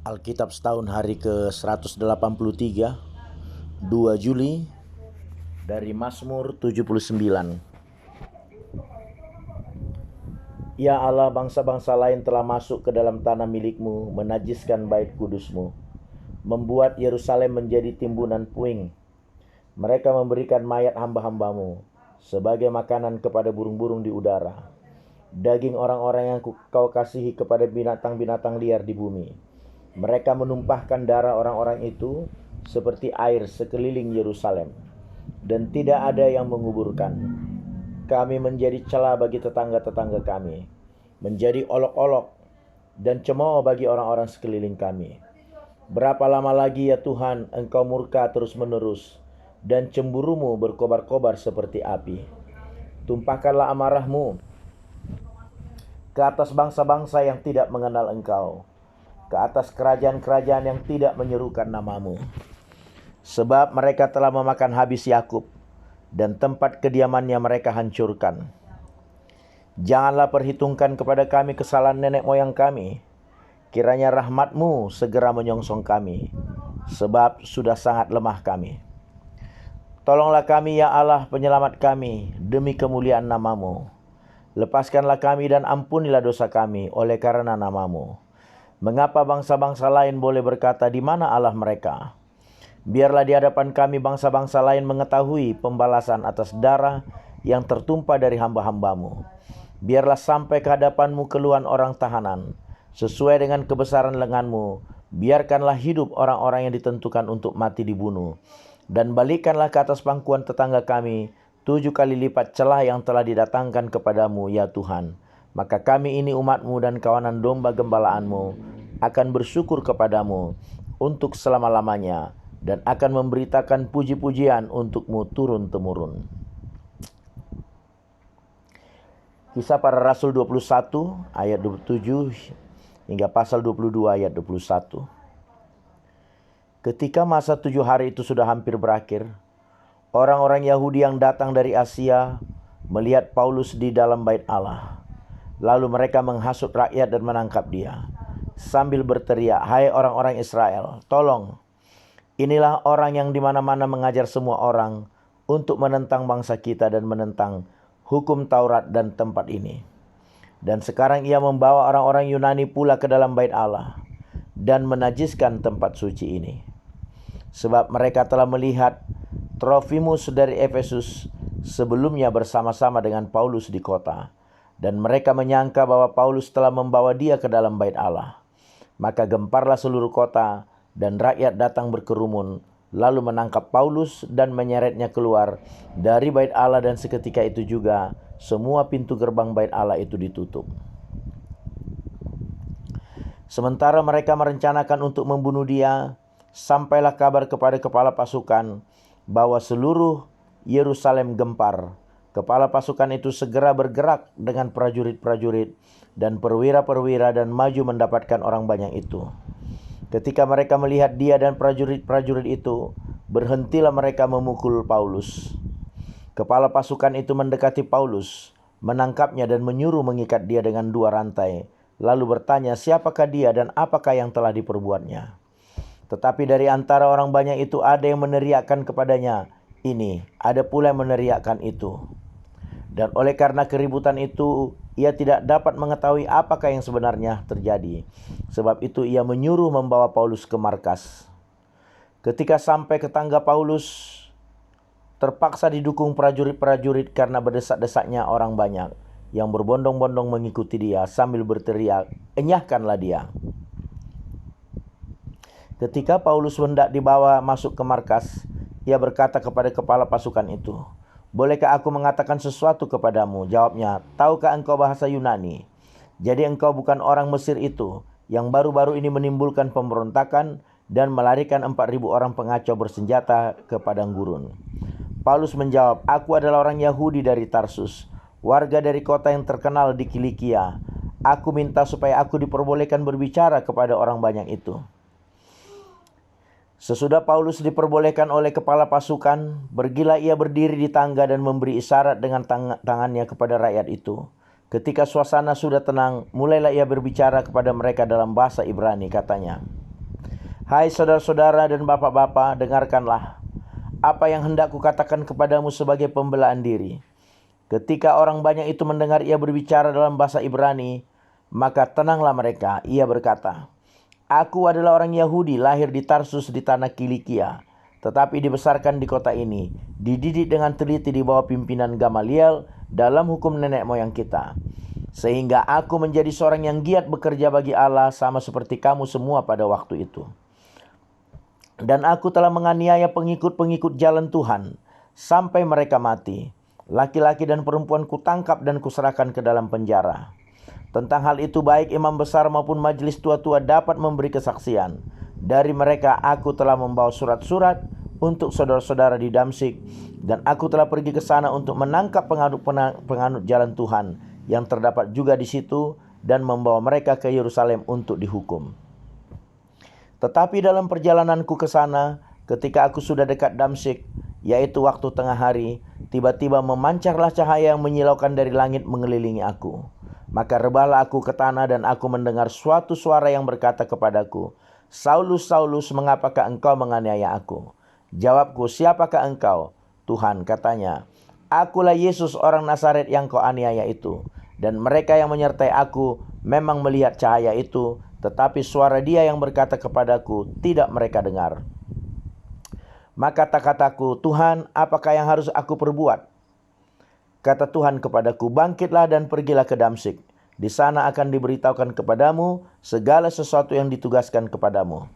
Alkitab setahun hari ke-183, 2 Juli, dari Mazmur 79. Ya Allah, bangsa-bangsa lain telah masuk ke dalam tanah milikmu, menajiskan bait kudusmu, membuat Yerusalem menjadi timbunan puing. Mereka memberikan mayat hamba-hambamu sebagai makanan kepada burung-burung di udara, daging orang-orang yang kau kasihi kepada binatang-binatang liar di bumi. Mereka menumpahkan darah orang-orang itu seperti air sekeliling Yerusalem, dan tidak ada yang menguburkan. Kami menjadi celah bagi tetangga-tetangga kami, menjadi olok-olok dan cemooh bagi orang-orang sekeliling kami. Berapa lama lagi ya Tuhan Engkau murka terus-menerus, dan cemburumu berkobar-kobar seperti api? Tumpahkanlah amarahmu ke atas bangsa-bangsa yang tidak mengenal Engkau, ke atas kerajaan-kerajaan yang tidak menyerukan namamu. Sebab mereka telah memakan habis Yakub, dan tempat kediamannya mereka hancurkan. Janganlah perhitungkan kepada kami kesalahan nenek moyang kami. Kiranya rahmat-Mu segera menyongsong kami, sebab sudah sangat lemah kami. Tolonglah kami ya Allah, penyelamat kami, demi kemuliaan namamu. Lepaskanlah kami dan ampunilah dosa kami oleh karena namamu. Mengapa bangsa-bangsa lain boleh berkata, di mana Allah mereka? Biarlah di hadapan kami bangsa-bangsa lain mengetahui pembalasan atas darah yang tertumpah dari hamba-hambamu. Biarlah sampai ke hadapan-Mu keluhan orang tahanan, sesuai dengan kebesaran lengan-Mu. Biarkanlah hidup orang-orang yang ditentukan untuk mati dibunuh. Dan balikkanlah ke atas pangkuan tetangga kami 7 kali lipat celah yang telah didatangkan kepadamu ya Tuhan. Maka kami ini umat-Mu dan kawanan domba gembalaan-Mu akan bersyukur kepadamu untuk selama-lamanya, dan akan memberitakan puji-pujian untuk-Mu turun-temurun. Kisah Para Rasul 21 ayat 27 hingga pasal 22 ayat 21. Ketika masa 7 hari itu sudah hampir berakhir, orang-orang Yahudi yang datang dari Asia melihat Paulus di dalam bait Allah. Lalu mereka menghasut rakyat dan menangkap dia, sambil berteriak, "Hai orang-orang Israel, tolong! Inilah orang yang di mana-mana mengajar semua orang untuk menentang bangsa kita dan menentang hukum Taurat dan tempat ini. Dan sekarang ia membawa orang-orang Yunani pula ke dalam bait Allah dan menajiskan tempat suci ini. Sebab mereka telah melihat Trofimus dari Efesus sebelumnya bersama-sama dengan Paulus di kota, dan mereka menyangka bahwa Paulus telah membawa dia ke dalam bait Allah. Maka gemparlah seluruh kota, dan rakyat datang berkerumun, lalu menangkap Paulus dan menyeretnya keluar dari bait Allah, dan seketika itu juga semua pintu gerbang bait Allah itu ditutup. Sementara mereka merencanakan untuk membunuh dia, sampailah kabar kepada kepala pasukan bahwa seluruh Yerusalem gempar. Kepala pasukan itu segera bergerak dengan prajurit-prajurit dan perwira-perwira dan maju mendapatkan orang banyak itu. Ketika mereka melihat dia dan prajurit-prajurit itu, berhentilah mereka memukul Paulus. Kepala pasukan itu mendekati Paulus, menangkapnya dan menyuruh mengikat dia dengan 2 rantai, lalu bertanya siapakah dia dan apakah yang telah diperbuatnya. Tetapi dari antara orang banyak itu ada yang meneriakkan kepadanya ini, ada pula yang meneriakkan itu. Dan oleh karena keributan itu, ia tidak dapat mengetahui apakah yang sebenarnya terjadi. Sebab itu ia menyuruh membawa Paulus ke markas. Ketika sampai ke tangga Paulus, terpaksa didukung prajurit-prajurit karena berdesak-desaknya orang banyak yang berbondong-bondong mengikuti dia sambil berteriak, "Enyahkanlah dia!" Ketika Paulus hendak dibawa masuk ke markas, ia berkata kepada kepala pasukan itu, "Bolehkah aku mengatakan sesuatu kepadamu?" Jawabnya, "Tahukah engkau bahasa Yunani? Jadi engkau bukan orang Mesir itu yang baru-baru ini menimbulkan pemberontakan dan melarikan 4.000 orang pengacau bersenjata ke padang gurun?" Paulus menjawab, "Aku adalah orang Yahudi dari Tarsus, warga dari kota yang terkenal di Kilikia. Aku minta supaya aku diperbolehkan berbicara kepada orang banyak itu." Sesudah Paulus diperbolehkan oleh kepala pasukan, pergilah ia berdiri di tangga dan memberi isyarat dengan tangannya kepada rakyat itu. Ketika suasana sudah tenang, mulailah ia berbicara kepada mereka dalam bahasa Ibrani, katanya, Hai saudara-saudara dan bapak-bapak, dengarkanlah apa yang hendak kukatakan kepadamu sebagai pembelaan diri. Ketika orang banyak itu mendengar ia berbicara dalam bahasa Ibrani, maka tenanglah mereka. Ia berkata, "Aku adalah orang Yahudi, lahir di Tarsus di tanah Kilikia, tetapi dibesarkan di kota ini, dididik dengan teliti di bawah pimpinan Gamaliel dalam hukum nenek moyang kita. Sehingga aku menjadi seorang yang giat bekerja bagi Allah sama seperti kamu semua pada waktu itu. Dan aku telah menganiaya pengikut-pengikut jalan Tuhan sampai mereka mati. Laki-laki dan perempuan kutangkap dan kuserahkan ke dalam penjara. Tentang hal itu baik imam besar maupun majelis tua-tua dapat memberi kesaksian. Dari mereka aku telah membawa surat-surat untuk saudara-saudara di Damsyik, dan aku telah pergi ke sana untuk menangkap penganut jalan Tuhan yang terdapat juga di situ dan membawa mereka ke Yerusalem untuk dihukum. Tetapi dalam perjalananku ke sana, ketika aku sudah dekat Damsyik, yaitu waktu tengah hari, tiba-tiba memancarlah cahaya yang menyilaukan dari langit mengelilingi aku. Maka rebahlah aku ke tanah dan aku mendengar suatu suara yang berkata kepadaku, 'Saulus, Saulus, mengapakah engkau menganiaya aku?' Jawabku, 'Siapakah engkau?' 'Tuhan,' katanya, 'akulah Yesus orang Nazaret yang kau aniaya itu.' Dan mereka yang menyertai aku memang melihat cahaya itu, tetapi suara dia yang berkata kepadaku tidak mereka dengar. Maka kataku, 'Tuhan, apakah yang harus aku perbuat?' Kata Tuhan kepadaku, 'Bangkitlah dan pergilah ke Damsyik. Di sana akan diberitahukan kepadamu segala sesuatu yang ditugaskan kepadamu.'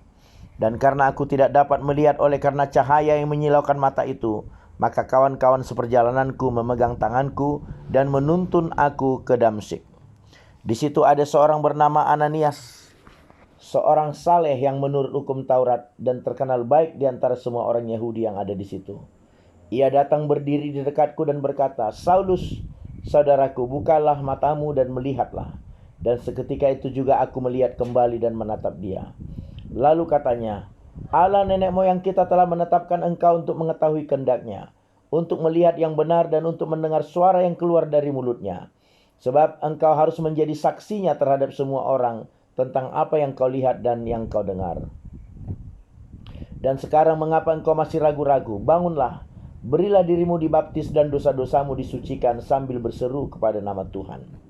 Dan karena aku tidak dapat melihat oleh karena cahaya yang menyilaukan mata itu, maka kawan-kawan seperjalananku memegang tanganku dan menuntun aku ke Damsyik. Di situ ada seorang bernama Ananias, seorang saleh yang menurut hukum Taurat dan terkenal baik di antara semua orang Yahudi yang ada di situ. Ia datang berdiri di dekatku dan berkata, 'Saulus, saudaraku, bukalah matamu dan melihatlah.' Dan seketika itu juga aku melihat kembali dan menatap dia. Lalu katanya, 'Allah nenek moyang kita telah menetapkan engkau untuk mengetahui kehendak-Nya, untuk melihat yang benar dan untuk mendengar suara yang keluar dari mulutnya. Sebab engkau harus menjadi saksinya terhadap semua orang tentang apa yang kau lihat dan yang kau dengar. Dan sekarang mengapa engkau masih ragu-ragu? Bangunlah, berilah dirimu dibaptis dan dosa-dosamu disucikan sambil berseru kepada nama Tuhan.'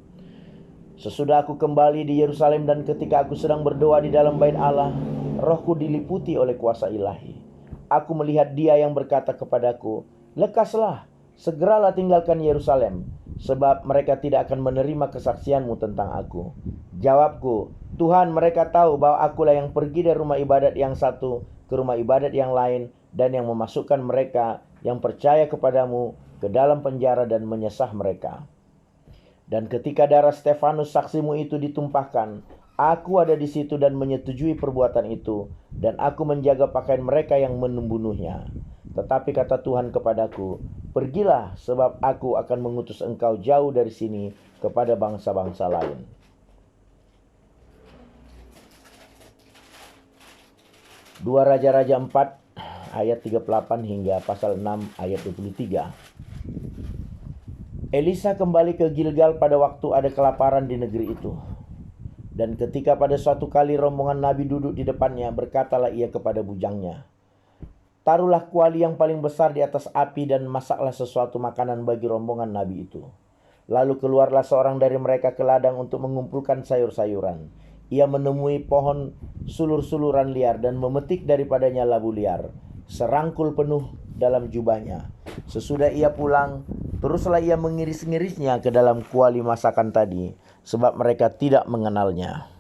Sesudah aku kembali di Yerusalem dan ketika aku sedang berdoa di dalam bait Allah, rohku diliputi oleh kuasa ilahi. Aku melihat dia yang berkata kepadaku, 'Lekaslah, segeralah tinggalkan Yerusalem, sebab mereka tidak akan menerima kesaksianmu tentang aku.' Jawabku, 'Tuhan, mereka tahu bahwa akulah yang pergi dari rumah ibadat yang satu ke rumah ibadat yang lain dan yang memasukkan mereka yang percaya kepadamu ke dalam penjara dan menyesah mereka. Dan ketika darah Stefanus saksimu itu ditumpahkan, aku ada di situ dan menyetujui perbuatan itu, dan aku menjaga pakaian mereka yang membunuhnya. Tetapi kata Tuhan kepadaku, pergilah, sebab aku akan mengutus engkau jauh dari sini kepada bangsa-bangsa lain.'" 2 Raja-Raja 4 ayat 38 hingga pasal 6 ayat 23. Elisa kembali ke Gilgal pada waktu ada kelaparan di negeri itu. Dan ketika pada suatu kali rombongan nabi duduk di depannya, berkatalah ia kepada bujangnya, "Taruhlah kuali yang paling besar di atas api dan masaklah sesuatu makanan bagi rombongan nabi itu." Lalu keluarlah seorang dari mereka ke ladang untuk mengumpulkan sayur-sayuran. Ia menemui pohon sulur-suluran liar dan memetik daripadanya labu liar, serangkul penuh dalam jubahnya. Sesudah ia pulang, teruslah ia mengiris-ngirisnya ke dalam kuali masakan tadi, sebab mereka tidak mengenalnya.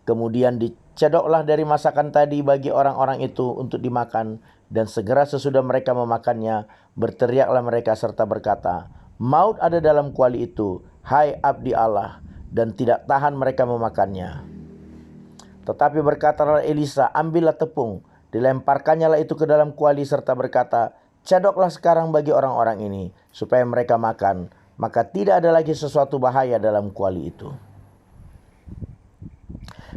Kemudian dicedoklah dari masakan tadi bagi orang-orang itu untuk dimakan, dan segera sesudah mereka memakannya, berteriaklah mereka serta berkata, "Maut ada dalam kuali itu, hai abdi Allah," dan tidak tahan mereka memakannya. Tetapi berkatalah Elisa, "Ambillah tepung." Dilemparkannya lah itu ke dalam kuali serta berkata, "Cedoklah sekarang bagi orang-orang ini, supaya mereka makan, maka tidak ada lagi sesuatu bahaya dalam kuali itu."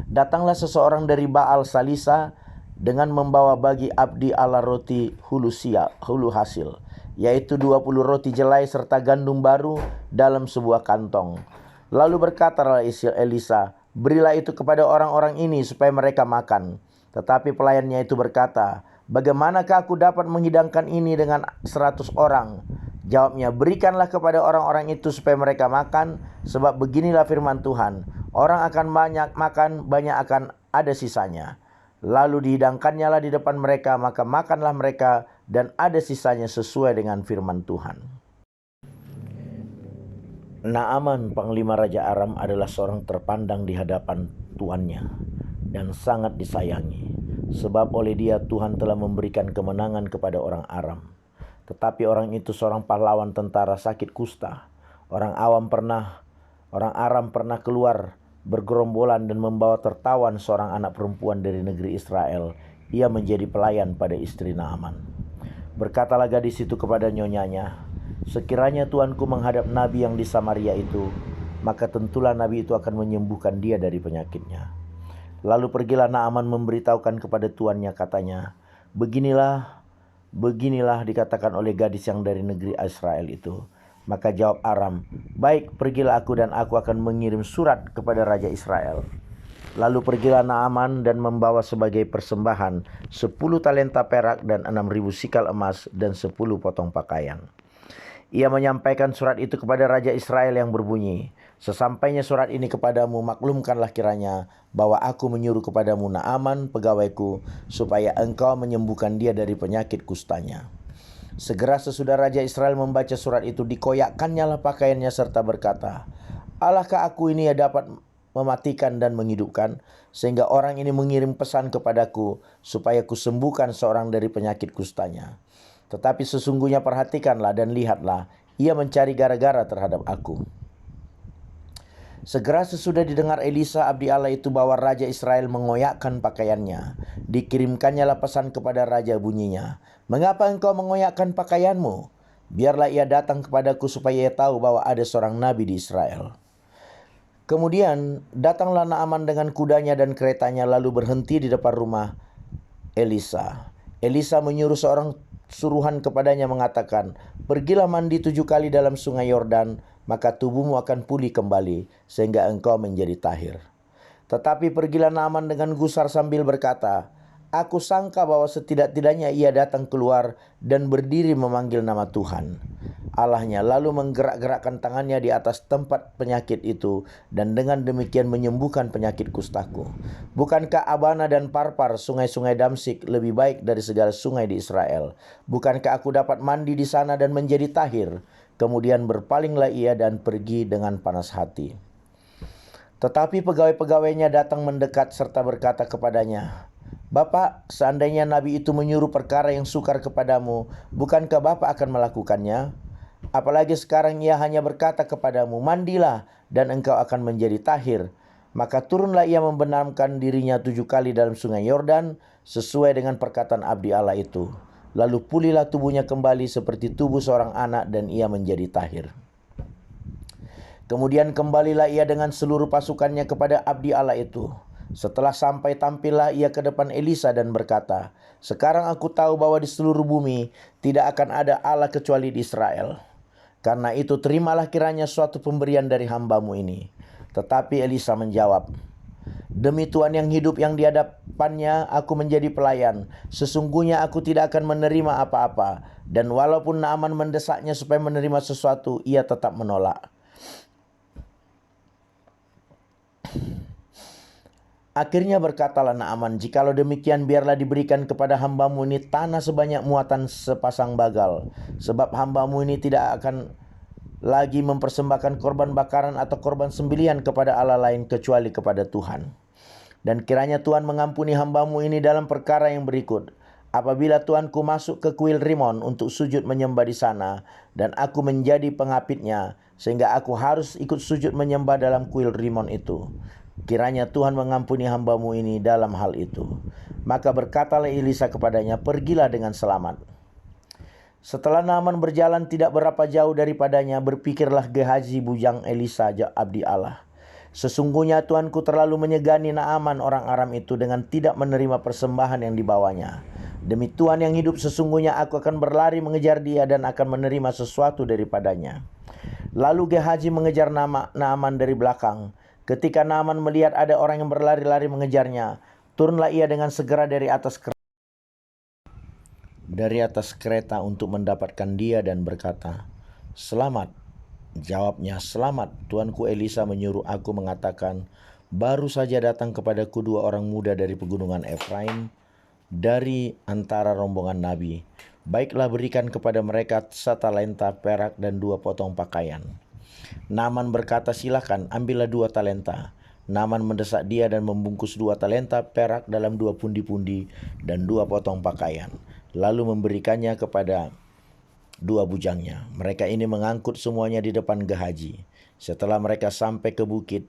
Datanglah seseorang dari Baal Salisa dengan membawa bagi abdi Allah roti hulu hasil, yaitu 20 roti jelai serta gandum baru dalam sebuah kantong. Lalu berkatalah Elisa, "Berilah itu kepada orang-orang ini supaya mereka makan." Tetapi pelayannya itu berkata, bagaimanakah aku dapat menghidangkan ini dengan 100 orang? Jawabnya, berikanlah kepada orang-orang itu supaya mereka makan, sebab beginilah firman Tuhan, orang akan banyak makan, banyak akan ada sisanya. Lalu dihidangkannya lah di depan mereka, maka makanlah mereka dan ada sisanya sesuai dengan firman Tuhan. Naaman, panglima Raja Aram, adalah seorang terpandang di hadapan tuannya dan sangat disayangi, sebab oleh dia Tuhan telah memberikan kemenangan kepada orang Aram. Tetapi orang itu seorang pahlawan tentara sakit kusta. Orang Aram pernah keluar bergerombolan dan membawa tertawan seorang anak perempuan dari negeri Israel. Ia menjadi pelayan pada istri Naaman. Berkatalah gadis itu kepada nyonyanya, sekiranya tuanku menghadap nabi yang di Samaria itu, maka tentulah nabi itu akan menyembuhkan dia dari penyakitnya. Lalu pergilah Naaman memberitahukan kepada tuannya, katanya, Beginilah dikatakan oleh gadis yang dari negeri Israel itu. Maka jawab Aram, baik, pergilah aku dan aku akan mengirim surat kepada Raja Israel. Lalu pergilah Naaman dan membawa sebagai persembahan 10 talenta perak dan 6.000 sikal emas dan 10 potong pakaian. Ia menyampaikan surat itu kepada Raja Israel yang berbunyi, sesampainya surat ini kepadamu, maklumkanlah kiranya bahwa aku menyuruh kepadamu Naaman pegawaiku, supaya engkau menyembuhkan dia dari penyakit kustanya. Segera sesudah Raja Israel membaca surat itu, dikoyakkannya lah pakaiannya serta berkata, Allahkah aku ini dapat mematikan dan menghidupkan, sehingga orang ini mengirim pesan kepadaku, supaya kusembuhkan seorang dari penyakit kustanya. Tetapi sesungguhnya perhatikanlah dan lihatlah, ia mencari gara-gara terhadap aku. Segera sesudah didengar Elisa abdi Allah itu bahwa Raja Israel mengoyakkan pakaiannya, dikirimkannya lah pesan kepada Raja bunyinya, mengapa engkau mengoyakkan pakaianmu? Biarlah ia datang kepadaku supaya ia tahu bahwa ada seorang nabi di Israel. Kemudian datanglah Naaman dengan kudanya dan keretanya lalu berhenti di depan rumah Elisa. Elisa menyuruh seorang suruhan kepadanya mengatakan, pergilah mandi 7 kali dalam sungai Yordan, maka tubuhmu akan pulih kembali, sehingga engkau menjadi tahir. Tetapi pergilah Naaman dengan gusar sambil berkata, aku sangka bahwa setidak-tidaknya ia datang keluar dan berdiri memanggil nama Tuhan Allahnya, lalu menggerak-gerakkan tangannya di atas tempat penyakit itu, dan dengan demikian menyembuhkan penyakit kustaku. Bukankah Abana dan Parpar, sungai-sungai Damsik, lebih baik dari segala sungai di Israel? Bukankah aku dapat mandi di sana dan menjadi tahir? Kemudian berpalinglah ia dan pergi dengan panas hati. Tetapi pegawai-pegawainya datang mendekat serta berkata kepadanya, Bapak, seandainya nabi itu menyuruh perkara yang sukar kepadamu, bukankah Bapak akan melakukannya? Apalagi sekarang ia hanya berkata kepadamu, mandilah dan engkau akan menjadi tahir. Maka turunlah ia membenamkan dirinya 7 kali dalam sungai Yordan, sesuai dengan perkataan abdi Allah itu. Lalu pulihlah tubuhnya kembali seperti tubuh seorang anak dan ia menjadi tahir. Kemudian kembalilah ia dengan seluruh pasukannya kepada abdi Allah itu. Setelah sampai, tampillah ia ke depan Elisa dan berkata, sekarang aku tahu bahwa di seluruh bumi tidak akan ada Allah kecuali di Israel. Karena itu terimalah kiranya suatu pemberian dari hambamu ini. Tetapi Elisa menjawab, demi Tuhan yang hidup yang di hadapannya aku menjadi pelayan, sesungguhnya aku tidak akan menerima apa-apa. Dan walaupun Naaman mendesaknya supaya menerima sesuatu, ia tetap menolak. Akhirnya berkatalah Naaman, jikalau demikian biarlah diberikan kepada hambamu ini tanah sebanyak muatan sepasang bagal. Sebab hambamu ini tidak akan lagi mempersembahkan korban bakaran atau korban sembelihan kepada Allah lain kecuali kepada Tuhan. Dan kiranya Tuhan mengampuni hambamu ini dalam perkara yang berikut. Apabila Tuanku masuk ke kuil Rimon untuk sujud menyembah di sana, dan aku menjadi pengapitnya, sehingga aku harus ikut sujud menyembah dalam kuil Rimon itu. Kiranya Tuhan mengampuni hambamu ini dalam hal itu. Maka berkatalah Elisa kepadanya, pergilah dengan selamat. Setelah Naaman berjalan tidak berapa jauh daripadanya, berpikirlah Gehazi bujang Elisa abdi Allah, sesungguhnya Tuanku terlalu menyegani Naaman orang Aram itu dengan tidak menerima persembahan yang dibawanya. Demi Tuhan yang hidup, sesungguhnya aku akan berlari mengejar dia dan akan menerima sesuatu daripadanya. Lalu Gehazi mengejar Naaman dari belakang. Ketika Naaman melihat ada orang yang berlari-lari mengejarnya, Turunlah ia dengan segera dari atas kereta untuk mendapatkan dia dan berkata, "Selamat." Jawabnya, "Selamat, tuanku Elisa menyuruh aku mengatakan, baru saja datang kepadaku 2 orang muda dari pegunungan Efraim, dari antara rombongan nabi. Baiklah, berikan kepada mereka 1 talenta perak dan 2 potong pakaian." Naaman berkata, "Silakan, ambillah 2 talenta." Naaman mendesak dia dan membungkus 2 talenta perak dalam 2 pundi-pundi dan 2 potong pakaian, lalu memberikannya kepada 2 bujangnya. Mereka ini mengangkut semuanya di depan Gehazi. Setelah mereka sampai ke bukit,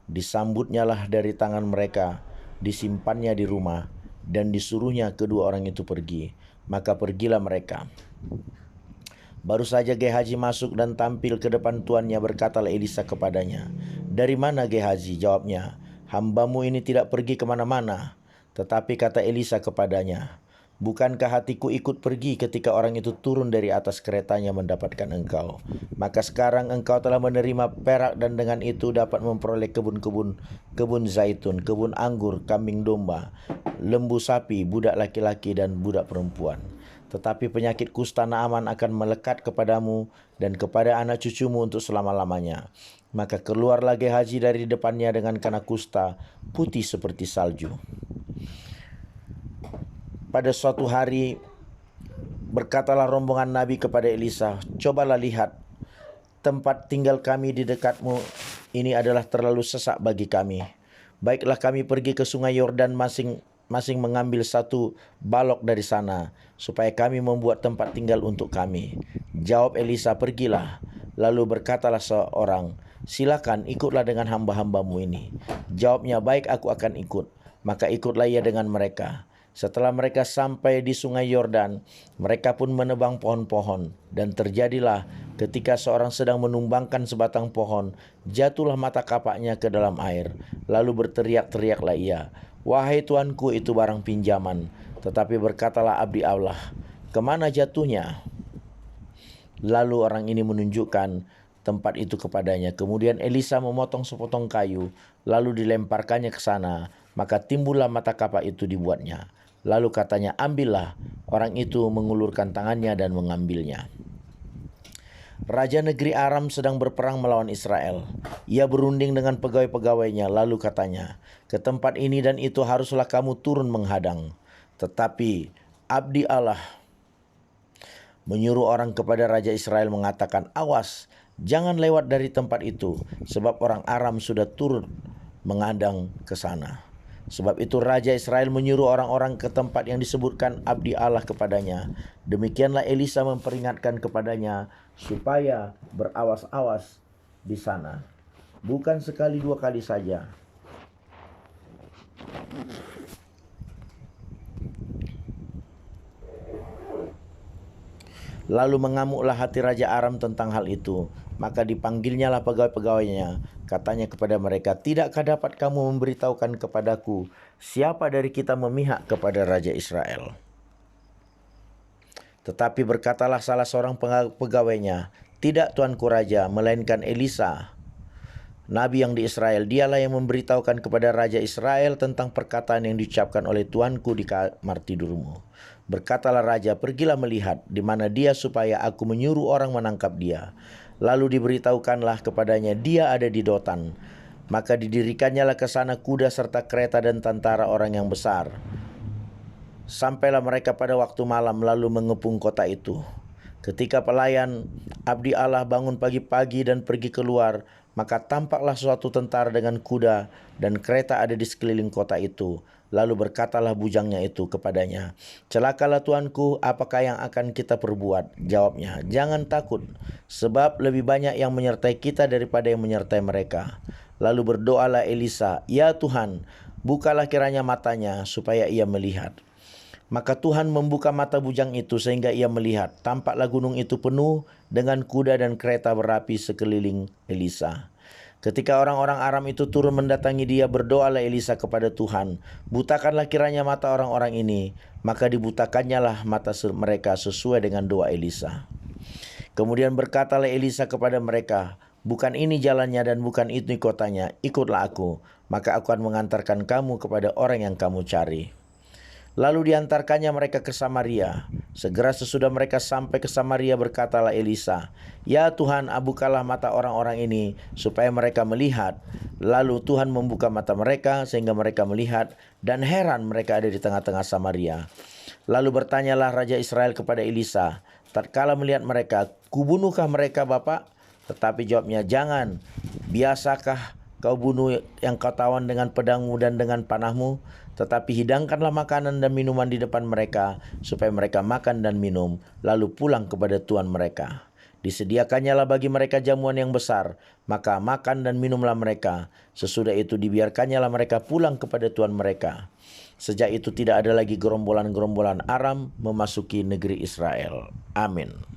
disambutnyalah dari tangan mereka, disimpannya di rumah, dan disuruhnya kedua orang itu pergi. Maka pergilah mereka. Baru saja Gehazi masuk dan tampil ke depan tuannya, berkatalah Elisa kepadanya, "Dari mana, Gehazi?" Jawabnya, "Hambamu ini tidak pergi kemana-mana." Tetapi kata Elisa kepadanya, "Bukankah hatiku ikut pergi ketika orang itu turun dari atas keretanya mendapatkan engkau? Maka sekarang engkau telah menerima perak dan dengan itu dapat memperoleh kebun zaitun, kebun anggur, kambing domba, lembu sapi, budak laki-laki dan budak perempuan. Tetapi penyakit kusta Naaman akan melekat kepadamu dan kepada anak cucumu untuk selama-lamanya." Maka keluarlah Gehazi dari depannya dengan kena kusta putih seperti salju. Pada suatu hari berkatalah rombongan nabi kepada Elisa, "Cobalah lihat, tempat tinggal kami di dekatmu ini adalah terlalu sesak bagi kami. Baiklah, kami pergi ke sungai Yordan masing-masing mengambil 1 balok dari sana, supaya kami membuat tempat tinggal untuk kami." Jawab Elisa, "Pergilah." Lalu berkatalah seorang, "Silakan, ikutlah dengan hamba-hambamu ini." Jawabnya, "Baik, aku akan ikut." Maka ikutlah ia dengan mereka. Setelah mereka sampai di sungai Yordan, mereka pun menebang pohon-pohon. Dan terjadilah ketika seorang sedang menumbangkan sebatang pohon, jatuhlah mata kapaknya ke dalam air. Lalu berteriak-teriaklah ia, "Wahai tuanku, itu barang pinjaman." Tetapi berkatalah abdi Allah, "Kemana jatuhnya?" Lalu orang ini menunjukkan tempat itu kepadanya. Kemudian Elisa memotong sepotong kayu, lalu dilemparkannya ke sana. Maka timbullah mata kapak itu dibuatnya. Lalu katanya, "Ambillah." Orang itu mengulurkan tangannya dan mengambilnya. Raja negeri Aram sedang berperang melawan Israel. Ia berunding dengan pegawai-pegawainya, lalu katanya, "Ke tempat ini dan itu haruslah kamu turun menghadang." Tetapi abdi Allah menyuruh orang kepada Raja Israel mengatakan, "Awas, jangan lewat dari tempat itu, sebab orang Aram sudah turun menghadang ke sana." Sebab itu Raja Israel menyuruh orang-orang ke tempat yang disebutkan abdi Allah kepadanya. Demikianlah Elisa memperingatkan kepadanya supaya berawas-awas di sana. Bukan sekali 2 kali saja. Lalu mengamuklah hati Raja Aram tentang hal itu. Maka dipanggilnyalah pegawai-pegawainya. Katanya kepada mereka, "Tidakkah dapat kamu memberitahukan kepadaku siapa dari kita memihak kepada Raja Israel?" Tetapi berkatalah salah seorang pegawainya, "Tidak, tuanku Raja, melainkan Elisa, nabi yang di Israel. Dialah yang memberitahukan kepada Raja Israel tentang perkataan yang diucapkan oleh tuanku di kamar tidurmu." Berkatalah Raja, "Pergilah melihat di mana dia supaya aku menyuruh orang menangkap dia." Lalu diberitahukanlah kepadanya, "Dia ada di Dotan." Maka didirikannya ke sana kuda serta kereta dan tentara orang yang besar. Sampailah mereka pada waktu malam lalu mengepung kota itu. Ketika pelayan abdi Allah bangun pagi-pagi dan pergi keluar, maka tampaklah suatu tentara dengan kuda dan kereta ada di sekeliling kota itu. Lalu berkatalah bujangnya itu kepadanya, "Celakalah tuanku, apakah yang akan kita perbuat?" Jawabnya, "Jangan takut, sebab lebih banyak yang menyertai kita daripada yang menyertai mereka." Lalu berdoalah Elisa, "Ya Tuhan, bukalah kiranya matanya supaya ia melihat." Maka Tuhan membuka mata bujang itu sehingga ia melihat. Tampaklah gunung itu penuh dengan kuda dan kereta berapi sekeliling Elisa. Ketika orang-orang Aram itu turun mendatangi dia, berdoalah Elisa kepada Tuhan, "Butakanlah kiranya mata orang-orang ini." Maka dibutakannya mata mereka sesuai dengan doa Elisa. Kemudian berkatalah Elisa kepada mereka, "Bukan ini jalannya dan bukan itu kotanya, ikutlah aku." maka aku akan mengantarkan kamu kepada orang yang kamu cari." Lalu diantarkannya mereka ke Samaria. Segera sesudah mereka sampai ke Samaria, berkatalah Elisa, "Ya Tuhan, bukalah mata orang-orang ini supaya mereka melihat." Lalu Tuhan membuka mata mereka sehingga mereka melihat, dan heran mereka ada di tengah-tengah Samaria. Lalu bertanyalah Raja Israel kepada Elisa, tatkala melihat mereka, "Kubunuhkah mereka, Bapak?" Tetapi jawabnya, "Jangan. Biasakah kau bunuh yang kau tawan dengan pedangmu dan dengan panahmu? Tetapi hidangkanlah makanan dan minuman di depan mereka, supaya mereka makan dan minum, lalu pulang kepada tuan mereka." Disediakannya lah bagi mereka jamuan yang besar, maka makan dan minumlah mereka. Sesudah itu dibiarkannya lah mereka pulang kepada tuan mereka. Sejak itu tidak ada lagi gerombolan-gerombolan Aram memasuki negeri Israel. Amin.